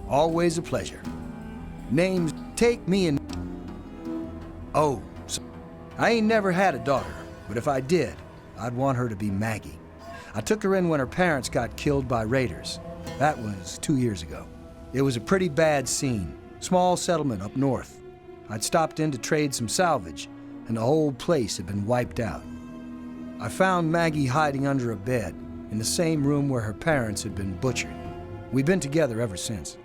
Always a pleasure. Names take me and... Oh, so I ain't never had a daughter, but if I did, I'd want her to be Maggie. I took her in when her parents got killed by raiders. That was 2 years ago. It was a pretty bad scene. Small settlement up north. I'd stopped in to trade some salvage, and the whole place had been wiped out. I found Maggie hiding under a bed in the same room where her parents had been butchered. We've been together ever since.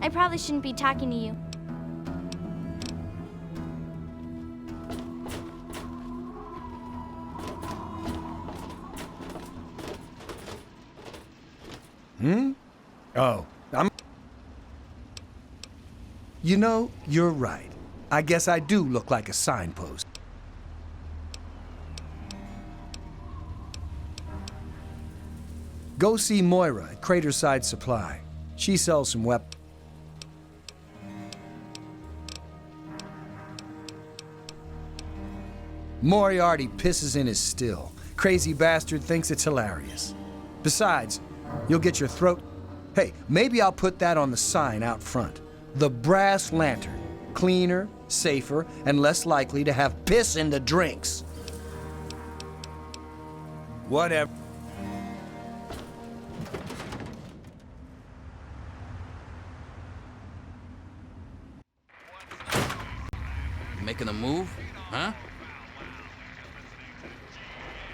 I probably shouldn't be talking to you. Oh, You know, you're right. I guess I do look like a signpost. Go see Moira at Craterside Supply. She sells some weapons. Moriarty pisses in his still. Crazy bastard thinks it's hilarious. Besides, you'll get your throat... Hey, maybe I'll put that on the sign out front. The Brass Lantern. Cleaner, safer, and less likely to have piss in the drinks. Whatever. Making a move? Huh?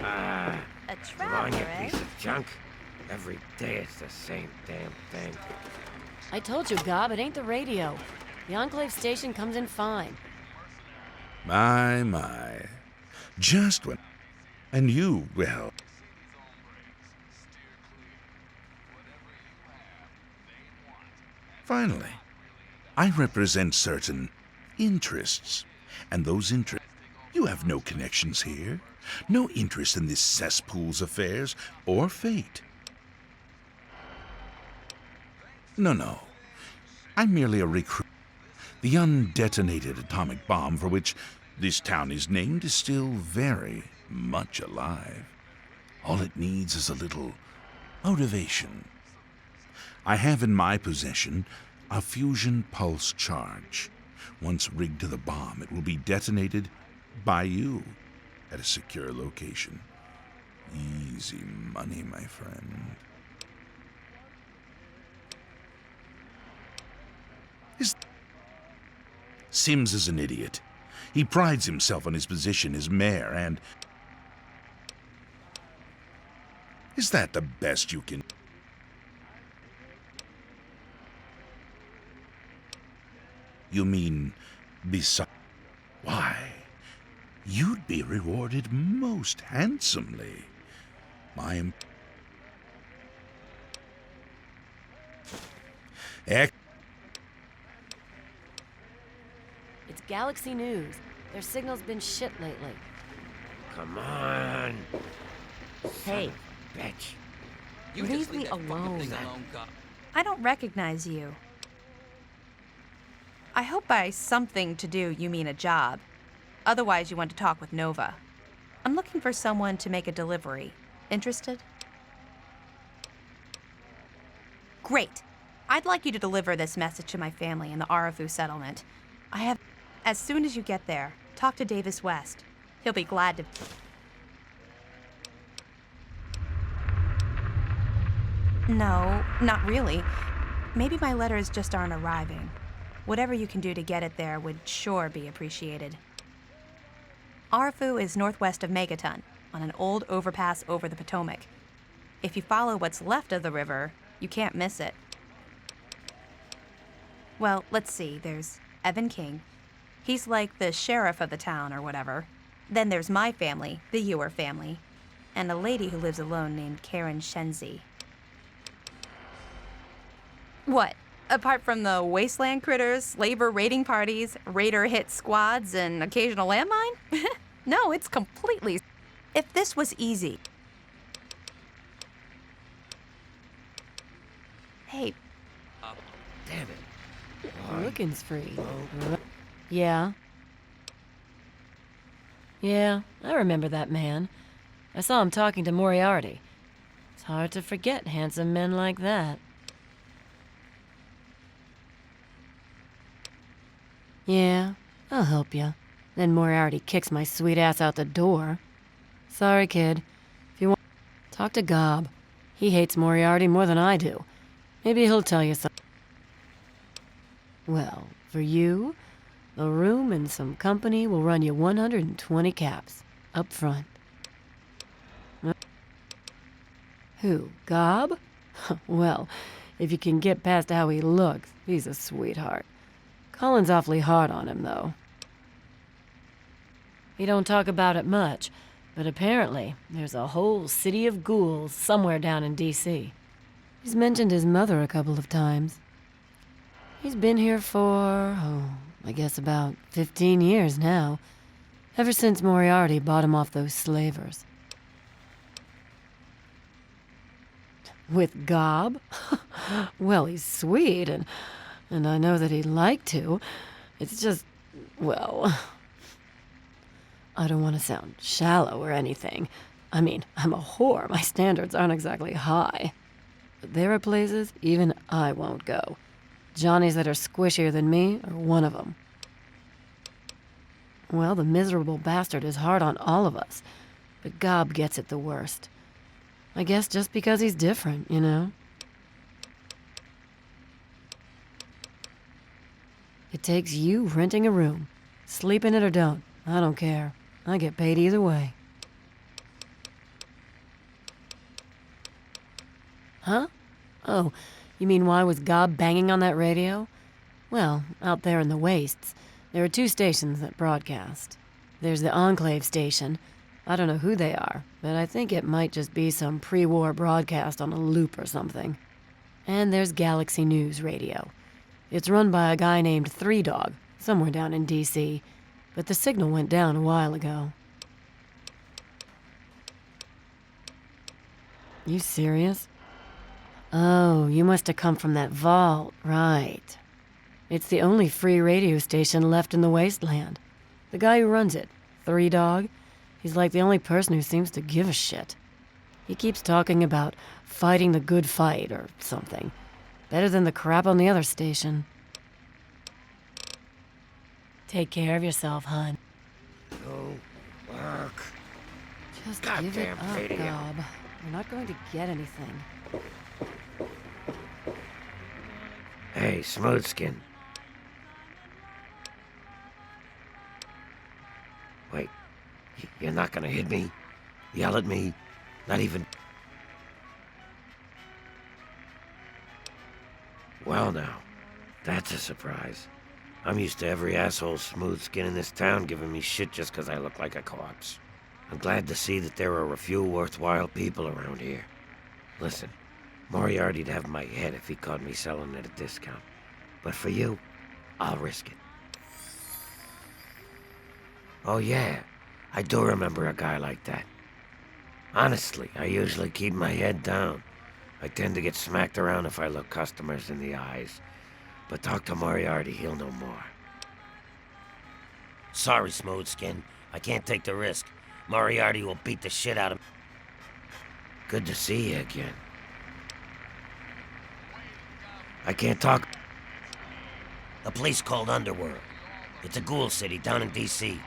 A Come on, traveler, you eh? piece of junk. Every day it's the same damn thing. I told you, Gob, it ain't the radio. The Enclave station comes in fine. My. Just when... And you, well... Finally, I represent certain interests. And those interests... You have no connections here. No interest in this cesspool's affairs or fate. No. I'm merely a recruit. The undetonated atomic bomb for which this town is named is still very much alive. All it needs is a little motivation. I have in my possession a fusion pulse charge. Once rigged to the bomb, it will be detonated by you at a secure location. Easy money, my friend. Sims is an idiot. He prides himself on his position as mayor, and... Is that the best you can... You mean, besides... Why, you'd be rewarded most handsomely. It's Galaxy News. Their signal's been shit lately. Come on. Hey, Bitch. You Leave just me that fucking alone. thing alone, Gob. I don't recognize you. I hope by something to do you mean a job. Otherwise, you want to talk with Nova. I'm looking for someone to make a delivery. Interested? Great. I'd like you to deliver this message to my family in the Arafu settlement. As soon as you get there, talk to Davis West. He'll be glad to... No, not really. Maybe my letters just aren't arriving. Whatever you can do to get it there would sure be appreciated. Arafu is northwest of Megaton, on an old overpass over the Potomac. If you follow what's left of the river, you can't miss it. Well, let's see. There's Evan King. He's like the sheriff of the town or whatever. Then there's my family, the Ewer family, and a lady who lives alone named Karen Shenzi. What? Apart from the wasteland critters, slaver raiding parties, raider hit squads, and occasional landmine? No, it's completely... If this was easy... Hey, Damn it. Looking's free. Yeah? Yeah, I remember that man. I saw him talking to Moriarty. It's hard to forget handsome men like that. Yeah, I'll help you. Then Moriarty kicks my sweet ass out the door. Sorry, kid. If you want, talk to Gob. He hates Moriarty more than I do. Maybe he'll tell you something. Well, for you, a room and some company will run you 120 caps. Up front. Who, Gob? Well, if you can get past how he looks, he's a sweetheart. Colin's awfully hard on him, though. He don't talk about it much, but apparently there's a whole city of ghouls somewhere down in D.C. He's mentioned his mother a couple of times. He's been here for, I guess about 15 years now. Ever since Moriarty bought him off those slavers. With Gob? Well, he's sweet, and I know that he'd like to. It's just, well, I don't want to sound shallow or anything. I mean, I'm a whore. My standards aren't exactly high. But there are places even I won't go. Johnnies that are squishier than me are one of them. Well, the miserable bastard is hard on all of us, but Gob gets it the worst. I guess just because he's different, you know? It takes you renting a room. Sleep in it or don't. I don't care. I get paid either way. Huh? Oh, you mean why was Gob banging on that radio? Well, out there in the wastes, there are 2 stations that broadcast. There's the Enclave station. I don't know who they are, but I think it might just be some pre-war broadcast on a loop or something. And there's Galaxy News Radio. It's run by a guy named Three Dog, somewhere down in D.C., but the signal went down a while ago. You serious? Oh, you must have come from that vault, right. It's the only free radio station left in the wasteland. The guy who runs it, Three Dog, he's like the only person who seems to give a shit. He keeps talking about fighting the good fight or something. Better than the crap on the other station. Take care of yourself, hon. Go work. Just give it Goddamn up, radio. Gob. You're not going to get anything. Hey, Smoothskin. Wait, you're not gonna hit me? Yell at me? Not even... Well now, that's a surprise. I'm used to every asshole Smoothskin in this town giving me shit just 'cause I look like a corpse. I'm glad to see that there are a few worthwhile people around here. Listen, Moriarty'd have my head if he caught me selling at a discount. But for you, I'll risk it. Oh yeah, I do remember a guy like that. Honestly, I usually keep my head down. I tend to get smacked around if I look customers in the eyes. But talk to Moriarty, he'll know more. Sorry, Smoothskin. I can't take the risk. Moriarty will beat the shit out of me. Good to see you again. I can't talk. A place called Underworld. It's a ghoul city down in D.C.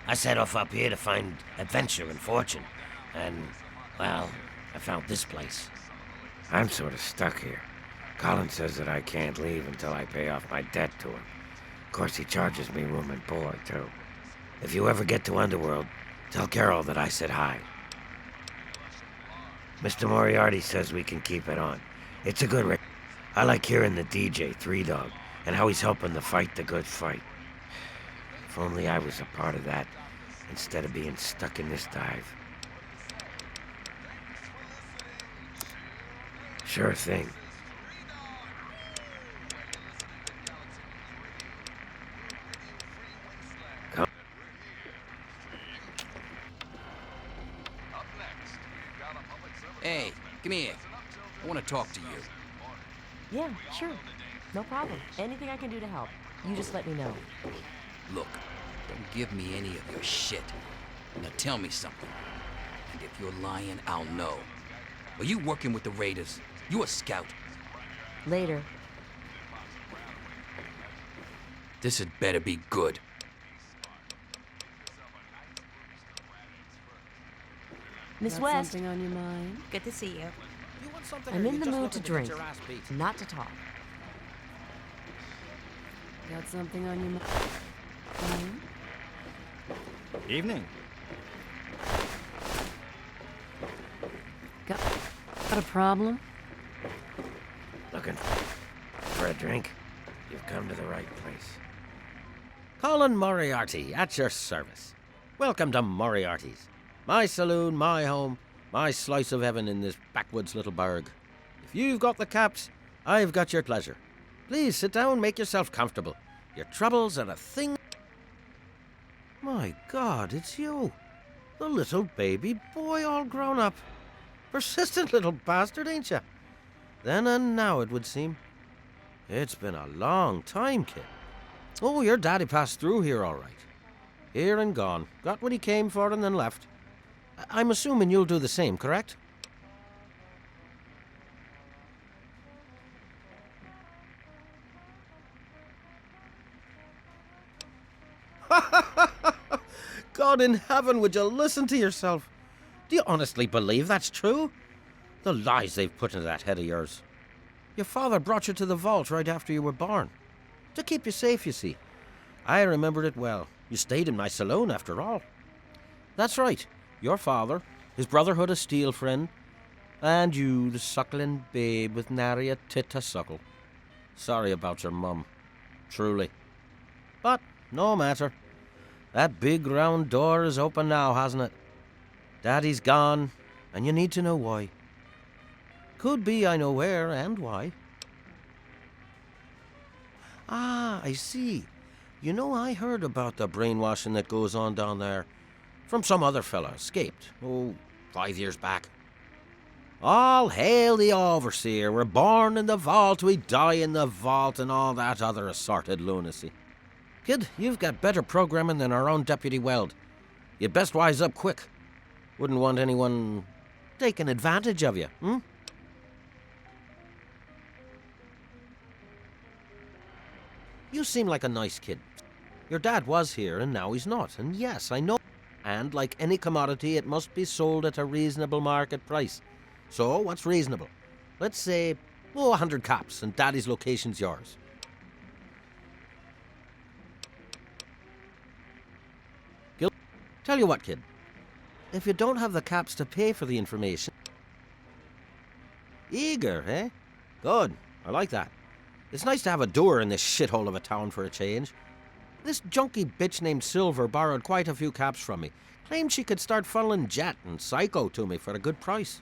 I set off up here to find adventure and fortune. And, well, I found this place. I'm sort of stuck here. Colin says that I can't leave until I pay off my debt to him. Of course, he charges me room and board, too. If you ever get to Underworld, tell Carol that I said hi. Mr. Moriarty says we can keep it on. It's a good I like hearing the DJ, Three Dog, and how he's helping to fight the good fight. If only I was a part of that, instead of being stuck in this dive. Sure thing. Come. Hey, come here. I want to talk to you. Yeah, sure. No problem. Anything I can do to help. You just let me know. Look, don't give me any of your shit. Now tell me something. And if you're lying, I'll know. Are you working with the Raiders? You a scout? Later. This had better be good. Miss Got West, something on your mind? Good to see you. I'm in the mood to drink, not to talk. Got something on your mind? Evening. Got a problem? Looking for a drink? You've come to the right place. Colin Moriarty, at your service. Welcome to Moriarty's. My saloon, my home, my slice of heaven in this backwoods little burg. If you've got the caps, I've got your pleasure. Please sit down, make yourself comfortable. Your troubles are a thing. My God, it's you. The little baby boy all grown up. Persistent little bastard, ain't you? Then and now, it would seem. It's been a long time, kid. Oh, your daddy passed through here all right. Here and gone. Got what he came for and then left. I'm assuming you'll do the same, correct? God in heaven, would you listen to yourself? Do you honestly believe that's true? The lies they've put into that head of yours. Your father brought you to the vault right after you were born. To keep you safe, you see. I remember it well. You stayed in my saloon, after all. That's right. Your father, his Brotherhood of Steel friend, and you, the suckling babe with nary a tit to suckle. Sorry about your mum. Truly. But no matter. That big round door is open now, hasn't it? Daddy's gone, and you need to know why. Could be I know where and why. Ah, I see. You know, I heard about the brainwashing that goes on down there. From some other fella, escaped. 5 years back. All hail the overseer. We're born in the vault, we die in the vault, and all that other assorted lunacy. Kid, you've got better programming than our own Deputy Weld. You'd best wise up quick. Wouldn't want anyone taking advantage of you, hmm? You seem like a nice kid. Your dad was here, and now he's not. And yes, I know. And like any commodity, it must be sold at a reasonable market price. So, what's reasonable? Let's say, 100 caps, and Daddy's location's yours. Tell you what, kid. If you don't have the caps to pay for the information... Eager, eh? Good. I like that. It's nice to have a doer in this shithole of a town for a change. This junky bitch named Silver borrowed quite a few caps from me. Claimed she could start funneling Jet and Psycho to me for a good price.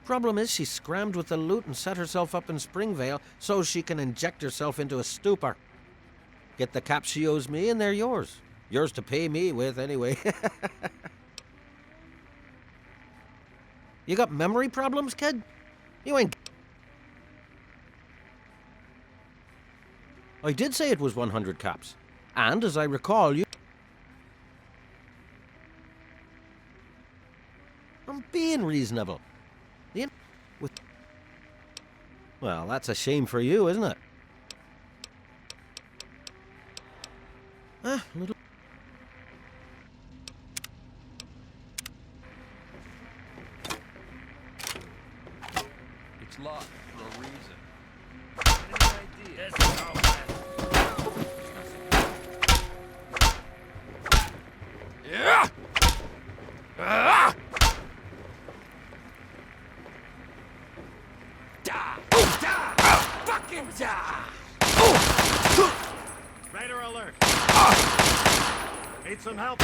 Problem is, she scrammed with the loot and set herself up in Springvale so she can inject herself into a stupor. Get the caps she owes me and they're yours. Yours to pay me with, anyway. You got memory problems, kid? You ain't... I did say it was 100 caps. And, as I recall, you... I'm being reasonable. Well, that's a shame for you, isn't it? Little... It's locked for a reason. Any idea? Yeah! Fucking die! Raider alert! Need some help?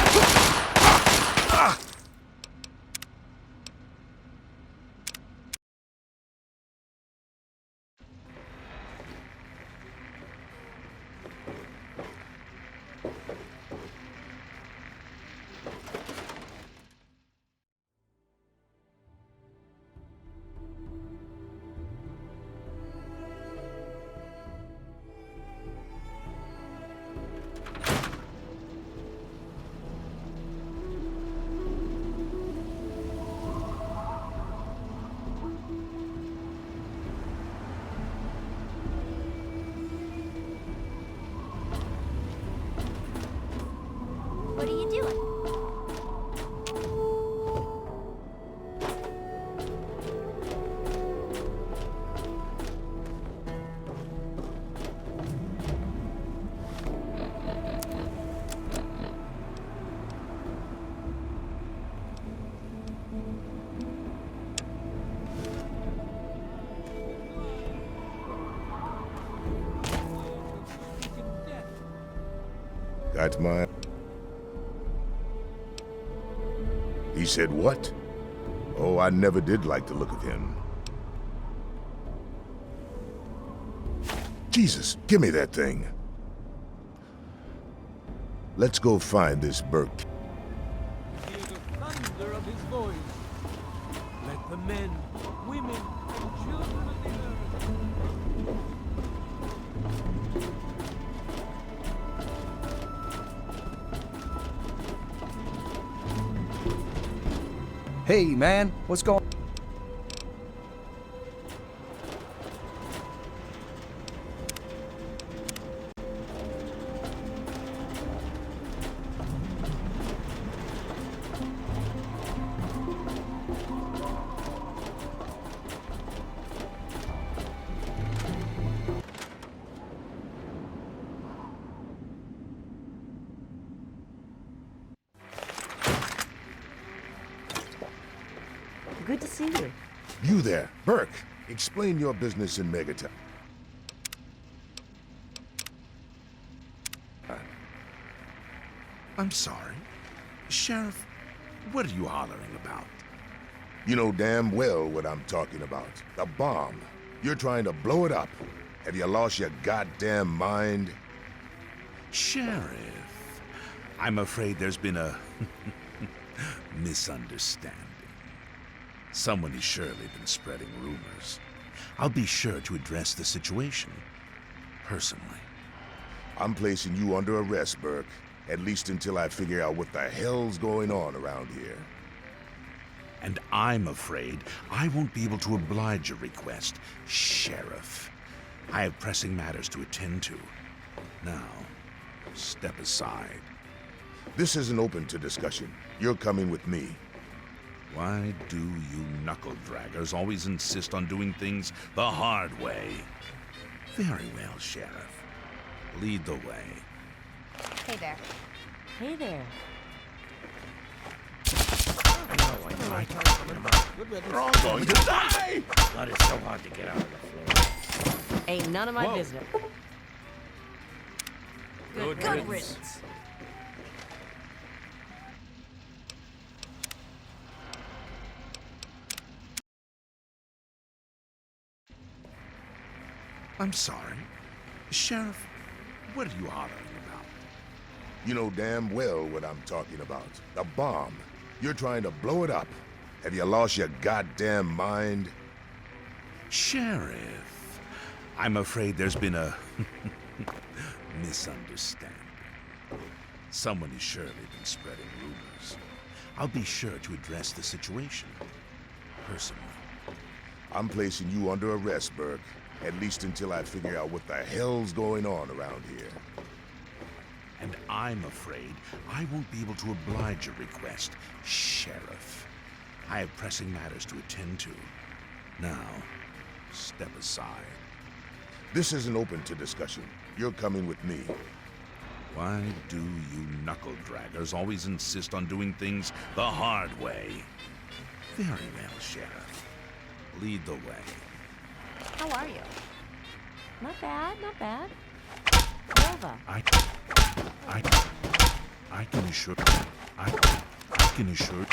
What are you doing? Got my... He said what? Oh, I never did like the look of him. Jesus, give me that thing. Let's go find this Burke. Hear the thunder of his voice. Let the men, women, and children of the earth. Hey, man, what's going... Good to see you. You there, Burke. Explain your business in Megatown. I'm sorry. Sheriff, what are you hollering about? You know damn well what I'm talking about. The bomb. You're trying to blow it up. Have you lost your goddamn mind? Sheriff, I'm afraid there's been a misunderstanding. Someone has surely been spreading rumors. I'll be sure to address the situation personally. I'm placing you under arrest, Burke. At least until I figure out what the hell's going on around here. And I'm afraid I won't be able to oblige your request, Sheriff. I have pressing matters to attend to. Now, step aside. This isn't open to discussion. You're coming with me. Why do you knuckle-draggers always insist on doing things the hard way? Very well, Sheriff. Lead the way. Hey there. Hey there. We're all going to die! Blood is so hard to get out of the floor. Ain't none of my business. Good riddance. I'm sorry. Sheriff, what are you hollering about? You know damn well what I'm talking about. The bomb. You're trying to blow it up. Have you lost your goddamn mind? Sheriff, I'm afraid there's been a misunderstanding. Someone has surely been spreading rumors. I'll be sure to address the situation personally. I'm placing you under arrest, Burke. At least until I figure out what the hell's going on around here. And I'm afraid I won't be able to oblige your request, Sheriff. I have pressing matters to attend to. Now, step aside. This isn't open to discussion. You're coming with me. Why do you knuckle-draggers always insist on doing things the hard way? Very well, Sheriff. Lead the way. How are you? Not bad, not bad. Nova. I can assure... I can assure...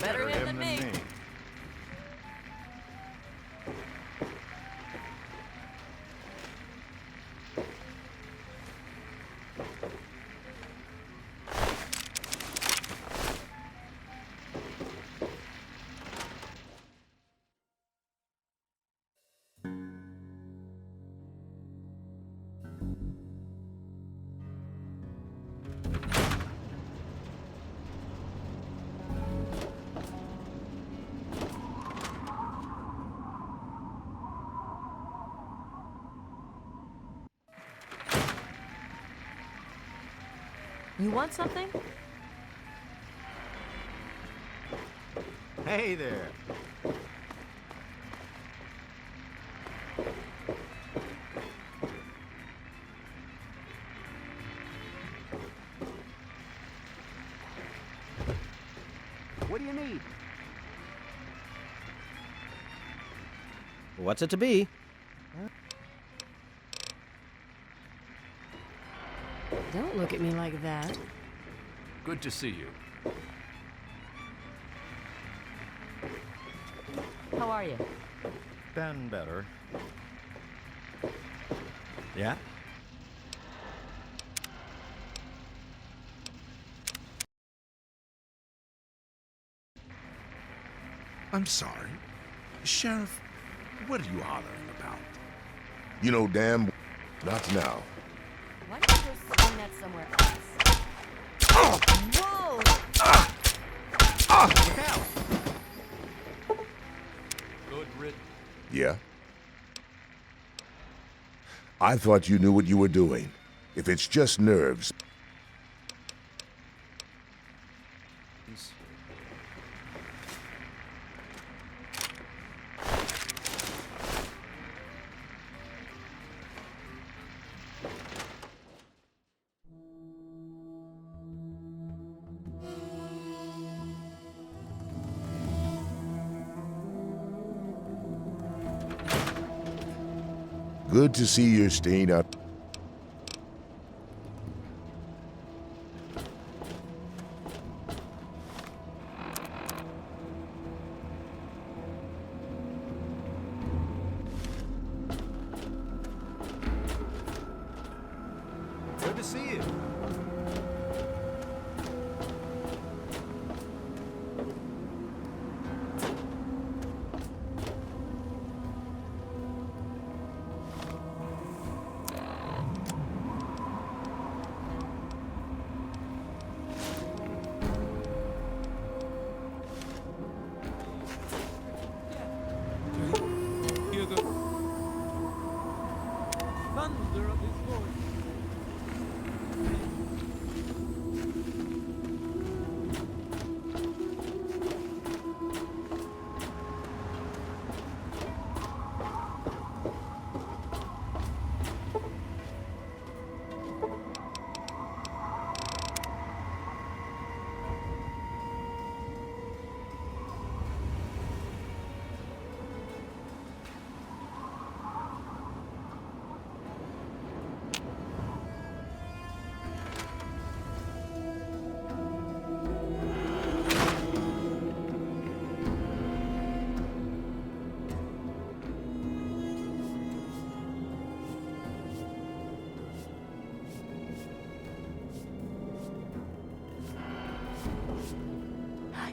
Better him than me. You want something? Hey there. What do you need? What's it to be? Don't look at me like that. Good to see you. How are you? Been better. Yeah? I'm sorry. Sheriff, what are you hollering about? You know damn... Not now. Why don't you go swing that somewhere else? Whoa! Look out! Good riddance. Yeah? I thought you knew what you were doing. If it's just nerves... Good to see you're staying up. Good to see you. Hear the thunder of his voice.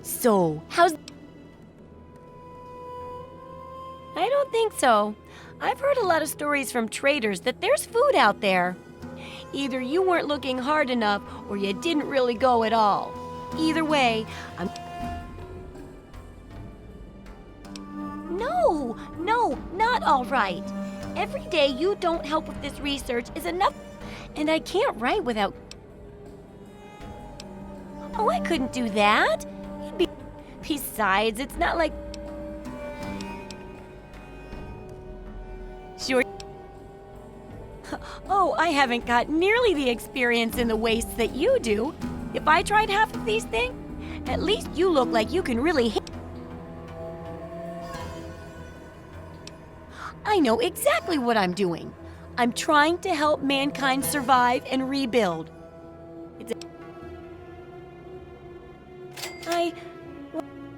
So, how's... I don't think so. I've heard a lot of stories from traders that there's food out there. Either you weren't looking hard enough or you didn't really go at all. Either way, I'm... No, not all right. Every day you don't help with this research is enough, and I can't write without... Oh, I couldn't do that. Besides, it's not like... Sure. Oh, I haven't got nearly the experience in the wastes that you do. If I tried half of these things, at least you look like you can really hit. I know exactly what I'm doing. I'm trying to help mankind survive and rebuild.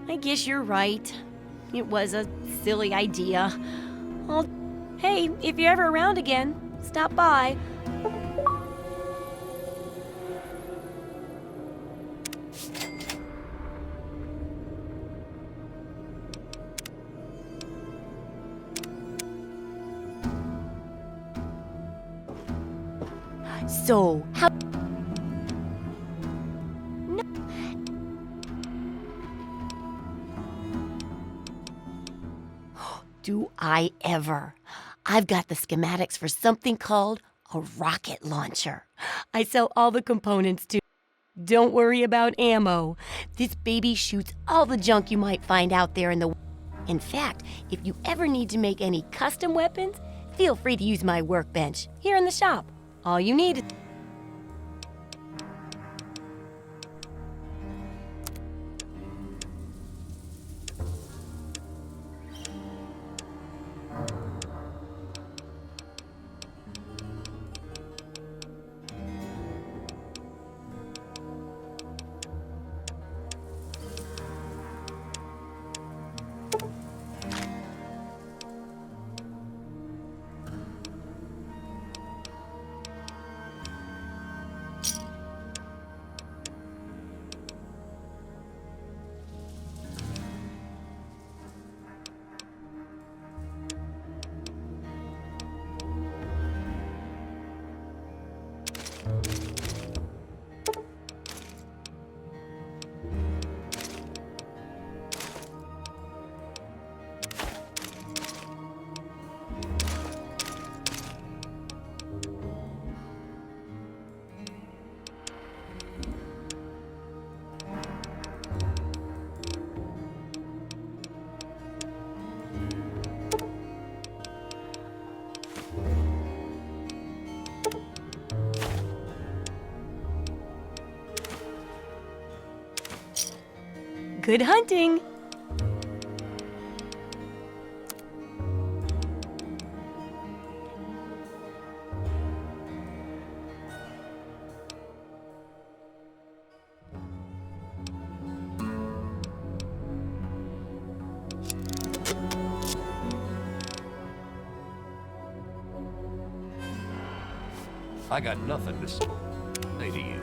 I guess you're right. It was a silly idea. Hey, if you're ever around again, stop by. So, how... No. Do I ever? I've got the schematics for something called a rocket launcher. I sell all the components to... Don't worry about ammo. This baby shoots all the junk you might find out there in the... In fact, if you ever need to make any custom weapons, feel free to use my workbench here in the shop. All you need is... Good hunting! I got nothing to say to you.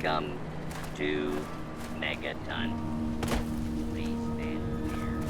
Welcome to Megaton. Please stand clear.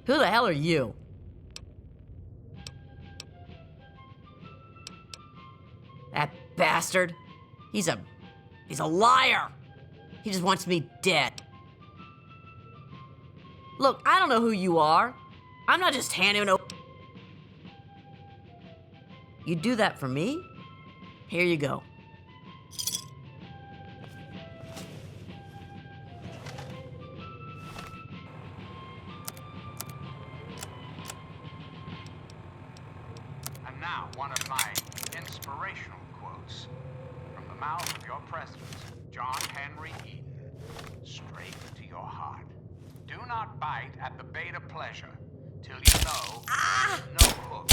Who the hell are you? That bastard. He's a liar. He just wants me dead. Look, I don't know who you are. I'm not just handing over. You do that for me? Here you go. And now, one of my inspirational quotes from the mouth of your president, John Henry Eden, straight to your heart. Do not bite at the bait of pleasure till you know no hook.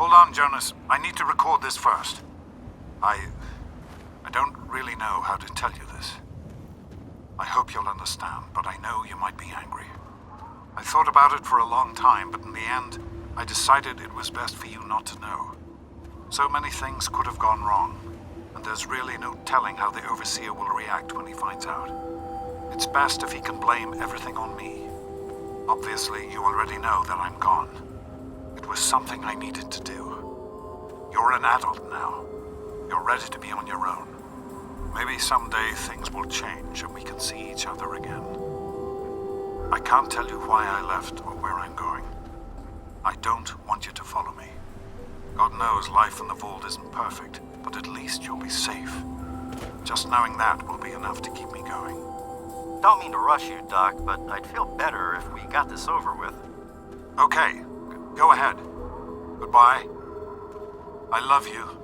Hold on, Jonas. I need to record this first. I don't really know how to tell you this. I hope you'll understand, but I know you might be angry. I thought about it for a long time, but in the end, I decided it was best for you not to know. So many things could have gone wrong, and there's really no telling how the Overseer will react when he finds out. It's best if he can blame everything on me. Obviously, you already know that I'm gone. It was something I needed to do. You're an adult now. You're ready to be on your own. Maybe someday things will change and we can see each other again. I can't tell you why I left or where I'm going. I don't want you to follow me. God knows life in the vault isn't perfect, but at least you'll be safe. Just knowing that will be enough to keep me going. Don't mean to rush you, Doc, but I'd feel better if we got this over with. Okay, go ahead. Goodbye. I love you.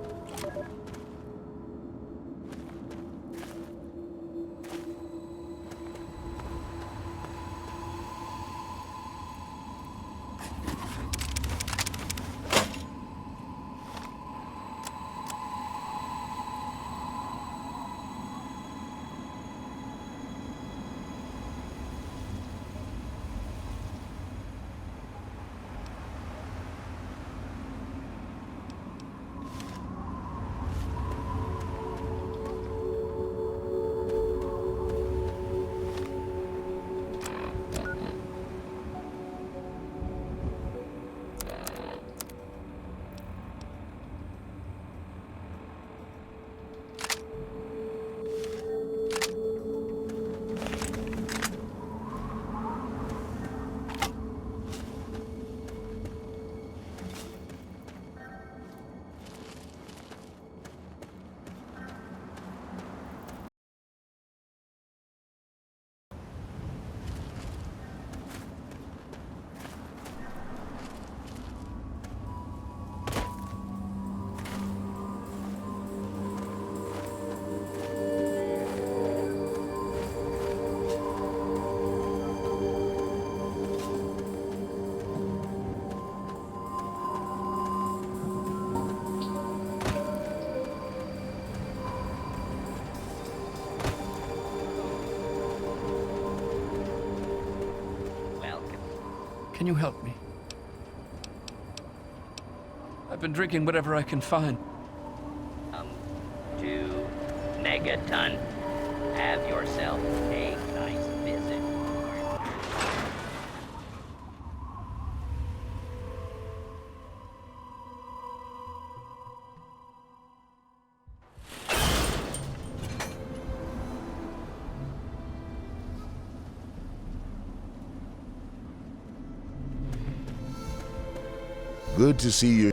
Can you help me? I've been drinking whatever I can find. To Megaton. Have yourself a nice visit. Good to see you.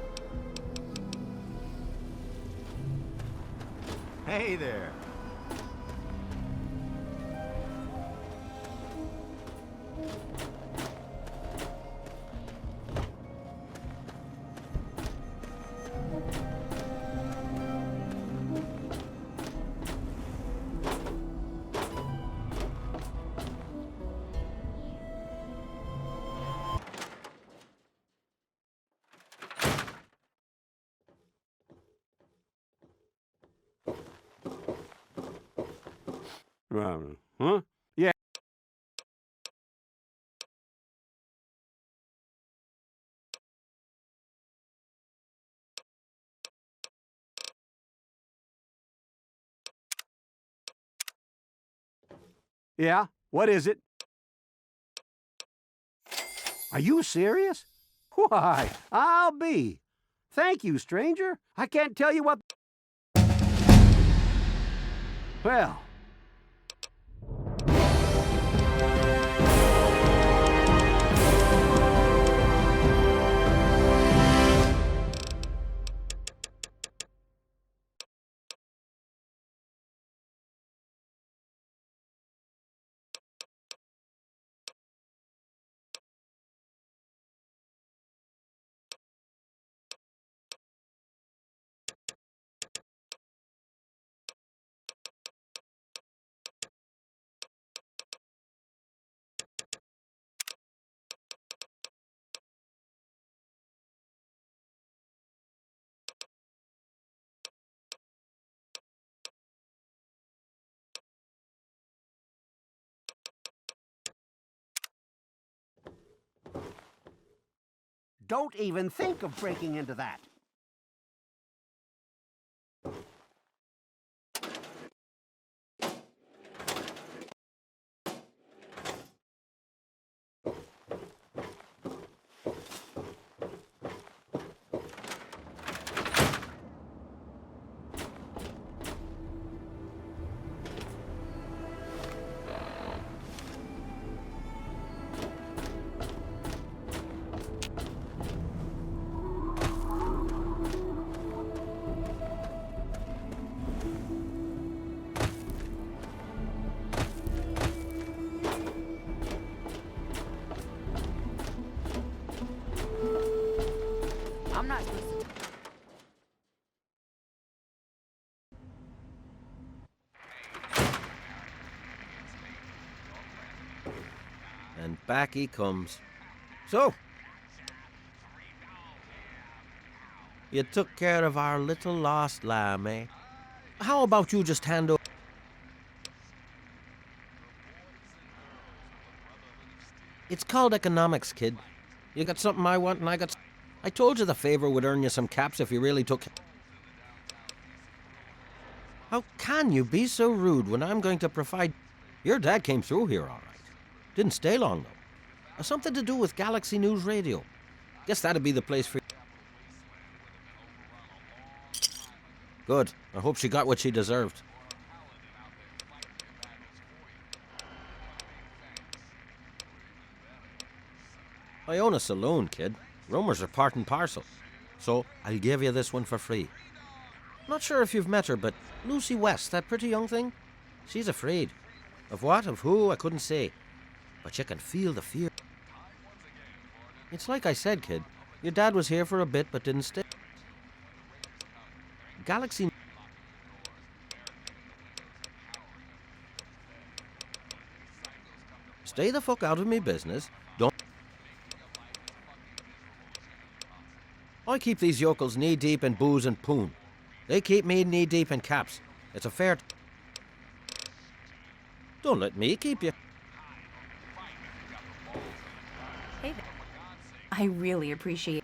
Hey there. Huh? Yeah. Yeah? What is it? Are you serious? Why, I'll be. Thank you, stranger. I can't tell you what... Well... Don't even think of breaking into that. I'm not supposed to. And back he comes. So, you took care of our little lost lamb, eh? How about you just hand over? It's called economics, kid. You got something I want and I got... I told you the favor would earn you some caps if you really took... How can you be so rude when I'm going to provide... Your dad came through here all right. Didn't stay long, though. Something to do with Galaxy News Radio. Guess that'd be the place for... Good. I hope she got what she deserved. I own a saloon, kid. Rumors are part and parcel. So, I'll give you this one for free. Not sure if you've met her, but Lucy West, that pretty young thing? She's afraid. Of what? Of who? I couldn't say. But you can feel the fear. It's like I said, kid. Your dad was here for a bit, but didn't stay. Galaxy... Stay the fuck out of me business. Don't... I keep these yokels knee-deep in booze and poon. They keep me knee-deep in caps. It's a fair... Don't let me keep you. Hey there. I really appreciate...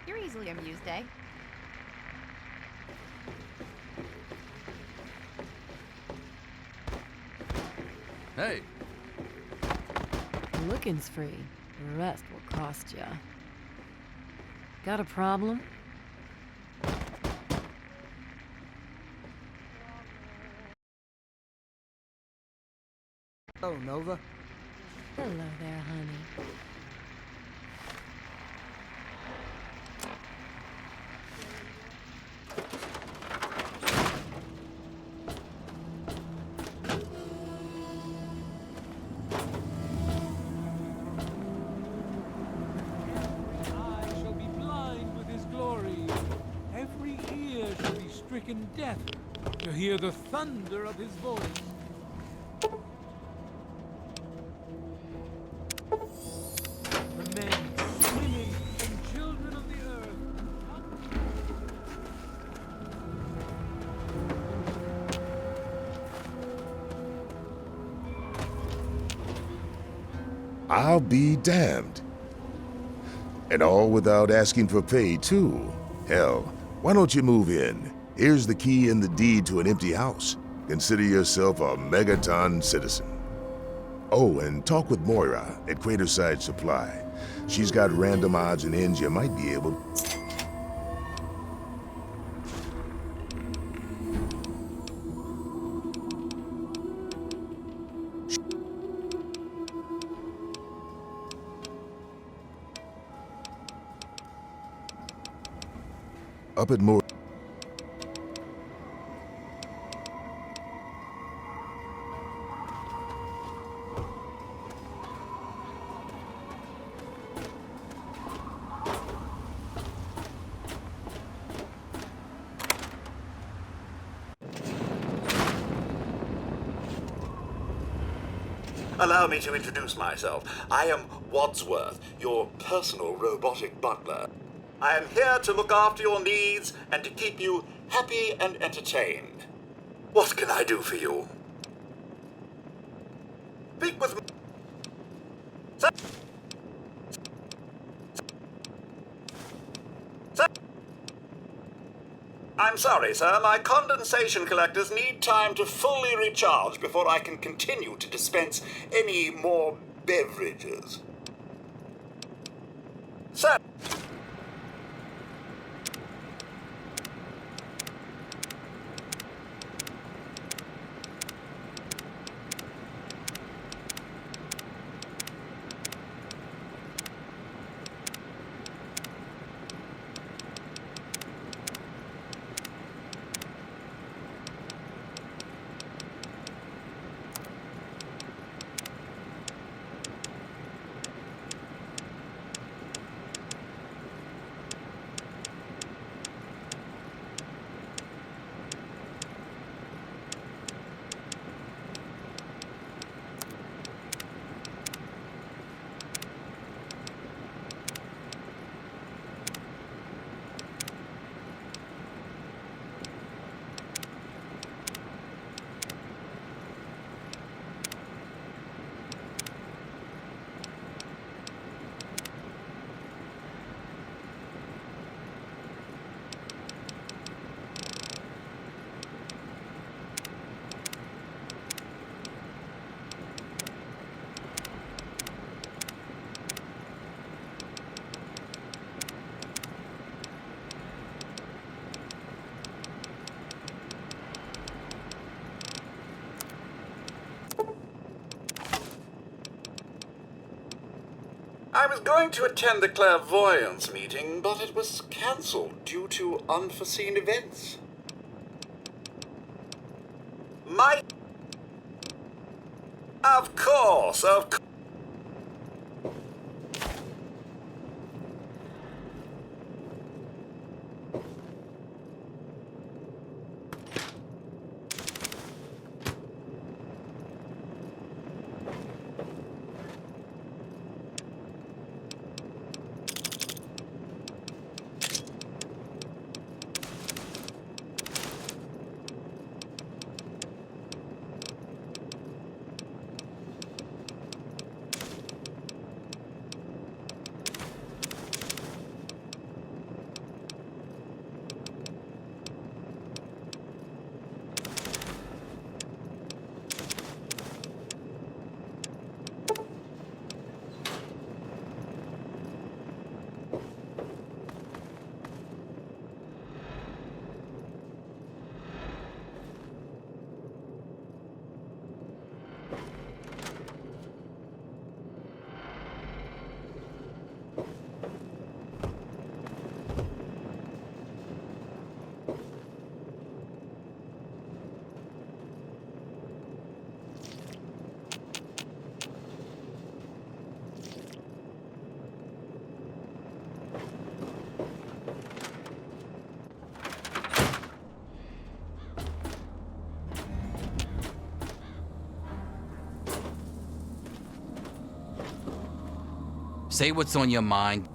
You're easily amused, eh? Hey. Looking's free. The rest will cost ya. Got a problem? Hello, Nova. Hello there, honey. Stricken death to hear the thunder of his voice. The men, women, and children of the earth. I'll be damned. And all without asking for pay, too. Hell, why don't you move in? Here's the key and the deed to an empty house. Consider yourself a Megaton citizen. Oh, and talk with Moira at Craterside Supply. She's got random odds and ends you might be able... Up at Moira... Allow me to introduce myself. I am Wadsworth, your personal robotic butler. I am here to look after your needs and to keep you happy and entertained. What can I do for you? Speak with me. Sir? Sir? I'm sorry, sir. My condensation collectors need time to fully recharge before I can continue to dispense any more beverages. Sir? I was going to attend the clairvoyance meeting, but it was cancelled due to unforeseen events. Of course. Say what's on your mind.